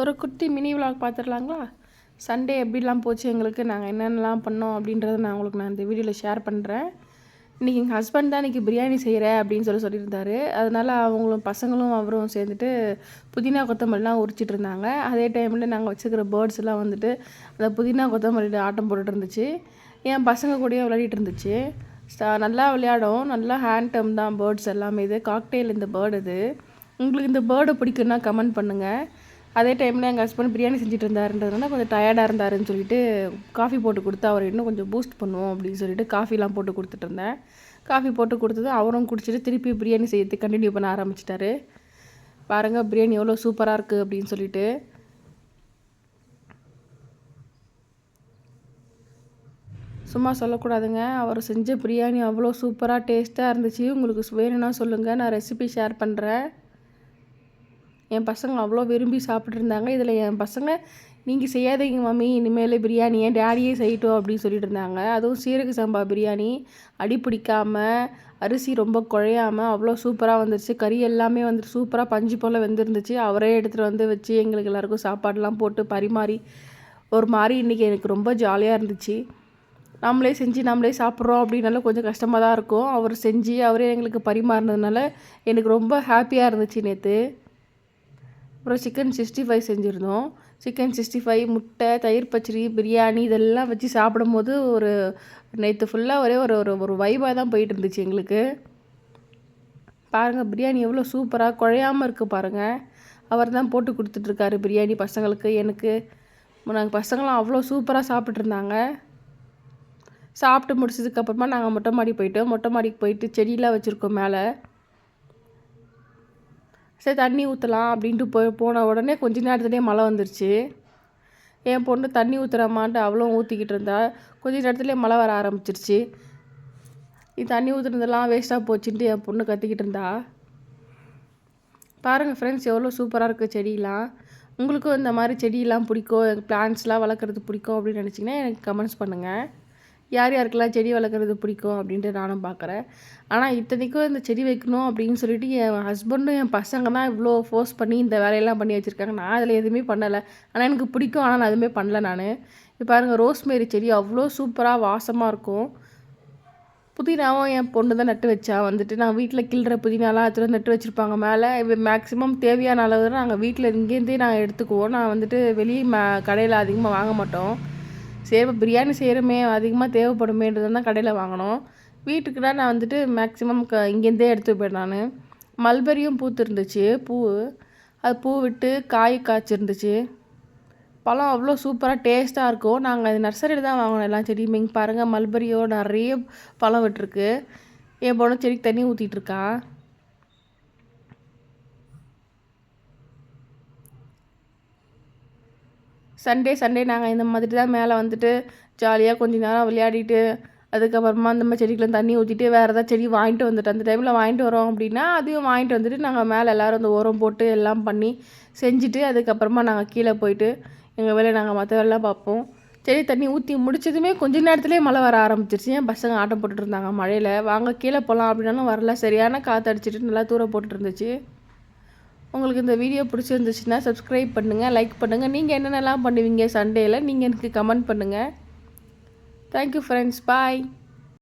ஒரு குட்டி mini vlog பார்த்துடலாங்களா? Sunday எப்படிலாம் போச்சு எங்களுக்கு, நாங்கள் என்னென்னலாம் பண்ணோம் அப்படின்றத நான் இந்த வீடியோவில் ஷேர் பண்ணுறேன். இன்றைக்கி எங்கள் ஹஸ்பண்ட் தான் இன்றைக்கி பிரியாணி செய்கிறேன் அப்படின்னு சொல்லியிருந்தாரு. அதனால் அவங்களும் பசங்களும் அவரும் சேர்ந்துட்டு புதினா கொத்தமல்லிலாம் உரிச்சிட்டு இருந்தாங்க. அதே டைமில் நாங்கள் வச்சுருக்கிற பேர்ட்ஸ் எல்லாம் வந்துட்டு அந்த புதினா கொத்தமல்லியில் ஆட்டம் போட்டுட்டு இருந்துச்சு. என் பசங்க கூடயும் விளையாடிட்டு இருந்துச்சு. நல்லா விளையாடும், நல்லா ஹேண்ட் டம் தான் பேர்ட்ஸ் எல்லாமே. இது காக்டெயில் இந்த பேர்டு. இது உங்களுக்கு இந்த பேர்டை பிடிக்குன்னா கமெண்ட் பண்ணுங்கள். அதே டைமில் எங்கள் ஹஸ்பண்ட் பிரியாணி செஞ்சுட்டு இருந்தாருன்றதுனால கொஞ்சம் டயர்டாக இருந்தாருன்னு சொல்லிட்டு காஃபி போட்டு கொடுத்து அவர் இன்னும் கொஞ்சம் பூஸ்ட் பண்ணுவோம் அப்படின்னு சொல்லிட்டு காஃபிலாம் போட்டு கொடுத்துட்டு இருந்தேன். காஃபி போட்டு கொடுத்தது அவரும் குடிச்சிட்டு திருப்பி பிரியாணி செய்யறதுக்கு கண்டினியூ பண்ண ஆரம்பிச்சிட்டாரு. பாருங்கள் பிரியாணி எவ்வளோ சூப்பராக இருக்குது அப்படின்னு சொல்லிட்டு. சும்மா சொல்லக்கூடாதுங்க, அவர் செஞ்ச பிரியாணி அவ்வளோ சூப்பராக டேஸ்ட்டாக இருந்துச்சு. உங்களுக்கு வேணும்னா சொல்லுங்கள், நான் ரெசிபி ஷேர் பண்ணுறேன். என் பசங்க அவ்வளோ விரும்பி சாப்பிட்ருந்தாங்க. இதில் என் பசங்க நீங்கள் செய்யாதீங்க மம்மி, இனிமேல் பிரியாணியை டேடியே செய்யட்டும் அப்படின்னு சொல்லிட்டு இருந்தாங்க. அதுவும் சீரக சம்பா பிரியாணி அடி பிடிக்காமல், அரிசி ரொம்ப குழையாமல் அவ்வளோ சூப்பராக வந்துருச்சு. கறி எல்லாமே வந்துட்டு சூப்பராக பஞ்சு போல் வெந்துருந்துச்சு. அவரே எடுத்துகிட்டு வந்து வச்சு எங்களுக்கு எல்லாேருக்கும் சாப்பாடெலாம் போட்டு பரிமாறி ஒரு மாதிரி இன்றைக்கி எனக்கு ரொம்ப ஜாலியாக இருந்துச்சு. நம்மளே செஞ்சு நம்மளே சாப்பிட்றோம் அப்படின்னால கொஞ்சம் கஷ்டமாக தான் இருக்கும். அவர் செஞ்சு அவரே எங்களுக்கு பரிமாறினதுனால எனக்கு ரொம்ப ஹாப்பியாக இருந்துச்சு நேற்று. அப்புறம் சிக்கன் 65 செஞ்சுருந்தோம். சிக்கன் 65, முட்டை, தயிர் பச்சடி, பிரியாணி இதெல்லாம் வச்சு சாப்பிடும்போது ஒரு நேற்று ஃபுல்லாக ஒரே ஒரு ஒரு ஒரு வைபாக தான் போயிட்டு இருந்துச்சு எங்களுக்கு. பாருங்கள் பிரியாணி எவ்வளோ சூப்பராக குழையாமல் இருக்குது பாருங்கள். அவர் தான் போட்டு கொடுத்துட்ருக்காரு பிரியாணி பசங்களுக்கு, எனக்கு. நாங்கள் பசங்களாம் அவ்வளோ சூப்பராக சாப்பிட்ருந்தாங்க. சாப்பிட்டு முடிச்சதுக்கப்புறமா நாங்கள் மொட்டை மாடிக்கு போயிட்டு செடியெலாம் வச்சுருக்கோம் மேலே. சரி தண்ணி ஊற்றலாம் அப்படின்ட்டு போன உடனே கொஞ்ச நேரத்துலேயே மழை வந்துருச்சு. என் பொண்ணு தண்ணி ஊற்றுறமான்ட்டு அவ்வளோ ஊற்றிக்கிட்டு இருந்தா. கொஞ்ச நேரத்துலேயே மழை வர ஆரம்பிச்சிருச்சு. நீ தண்ணி ஊற்றுனதெல்லாம் வேஸ்ட்டாக போச்சுன்ட்டு என் பொண்ணு கத்திக்கிட்டு இருந்தா. பாருங்கள் ஃப்ரெண்ட்ஸ் எவ்வளோ சூப்பராக இருக்குது செடியெலாம். உங்களுக்கும் இந்த மாதிரி செடியெல்லாம் பிடிக்கும், பிளான்ட்ஸ்லாம் வளர்க்குறது பிடிக்கும் அப்படின்னு நினச்சிங்கன்னா எனக்கு கமெண்ட்ஸ் பண்ணுங்கள். யார் யாருக்கெல்லாம் செடி வளர்க்குறது பிடிக்கும் அப்படின்ட்டு நானும் பார்க்குறேன். ஆனால் இத்தனைக்கும் இந்த செடி வைக்கணும் அப்படின்னு சொல்லிட்டு என் ஹஸ்பண்டும் என் பசங்க தான் இவ்வளோ ஃபோர்ஸ் பண்ணி இந்த வேலையெல்லாம் பண்ணி வச்சுருக்காங்க. நான் அதில் எதுவுமே பண்ணலை. ஆனால் எனக்கு பிடிக்கும், ஆனால் நான் எதுவுமே பண்ணல. நான் இப்போ பாருங்கள் ரோஸ்மேரி செடி அவ்வளோ சூப்பராக வாசமாக இருக்கும். புதினாவும் என் பொண்ணு தான் நட்டு வச்சா. வந்துட்டு நான் வீட்டில் கிள்ளுற புதினாலாம் எடுத்துகிட்டு நட்டு வச்சுருப்பாங்க மேலே. மேக்ஸிமம் தேவையான அளவு தான் நாங்கள் வீட்டில் இங்கேருந்தே நாங்கள் எடுத்துக்குவோம். நான் வந்துட்டு வெளியே கடையில் அதிகமாக வாங்க மாட்டோம். சரி இப்போ பிரியாணி செய்கிறோமே, அதிகமாக தேவைப்படுமேன்றது தான் கடையில் வாங்கினோம். வீட்டுக்குனா நான் வந்துட்டு மேக்ஸிமம் இங்கேருந்தே எடுத்து போயிட்டேன். நான் மல்பெரியும் பூத்து இருந்துச்சு. அது பூ விட்டு காய் காய்ச்சிருந்துச்சு. பழம் அவ்வளோ சூப்பராக டேஸ்ட்டாக இருக்கும். நாங்கள் அது நர்சரியில் தான் வாங்கினோம் எல்லாம் செடியுமே. இங்கே பாருங்கள் மல்பெரியோ நிறைய பழம் விட்டுருக்கு. என் பொண்ணு செடிக்கு தண்ணி ஊற்றிட்டுருக்கா. சண்டே நாங்கள் இந்த மாதிரி தான் மேலே வந்துட்டு ஜாலியாக கொஞ்சம் நேரம் விளையாடிட்டு அதுக்கப்புறமா அந்த மாதிரி செடிக்கெலாம் தண்ணி ஊற்றிட்டு வேறு ஏதாவது செடி வாங்கிட்டு வந்துட்டு அந்த டைமில் வாங்கிட்டு வரோம் அப்படின்னா அதையும் வாங்கிட்டு வந்துட்டு நாங்கள் மேலே எல்லோரும் அந்த உரம் போட்டு எல்லாம் பண்ணி செஞ்சுட்டு அதுக்கப்புறமா நாங்கள் கீழே போயிட்டு எங்கள் வேலையை நாங்கள் மற்ற வேலைலாம் பார்ப்போம். செடி தண்ணி ஊற்றி முடிச்சதுமே கொஞ்ச நேரத்துலேயே மழை வர ஆரம்பிச்சிருச்சு. என் பசங்க ஆட்டம் போட்டுட்டு இருந்தாங்க மழையில். வாங்க கீழே போகலாம் அப்படின்னாலும் வரல. சரியான காற்று அடிச்சிட்டு நல்லா தூர போட்டுட்டு இருந்துச்சு. உங்களுக்கு இந்த வீடியோ பிடிச்சிருந்துச்சுன்னா சப்ஸ்கிரைப் பண்ணுங்கள், லைக் பண்ணுங்கள். நீங்கள் என்னென்னலாம் பண்ணுவீங்க சண்டேயில் நீங்கள் எனக்கு கமெண்ட் பண்ணுங்கள். தேங்க்யூ ஃப்ரெண்ட்ஸ், பாய்.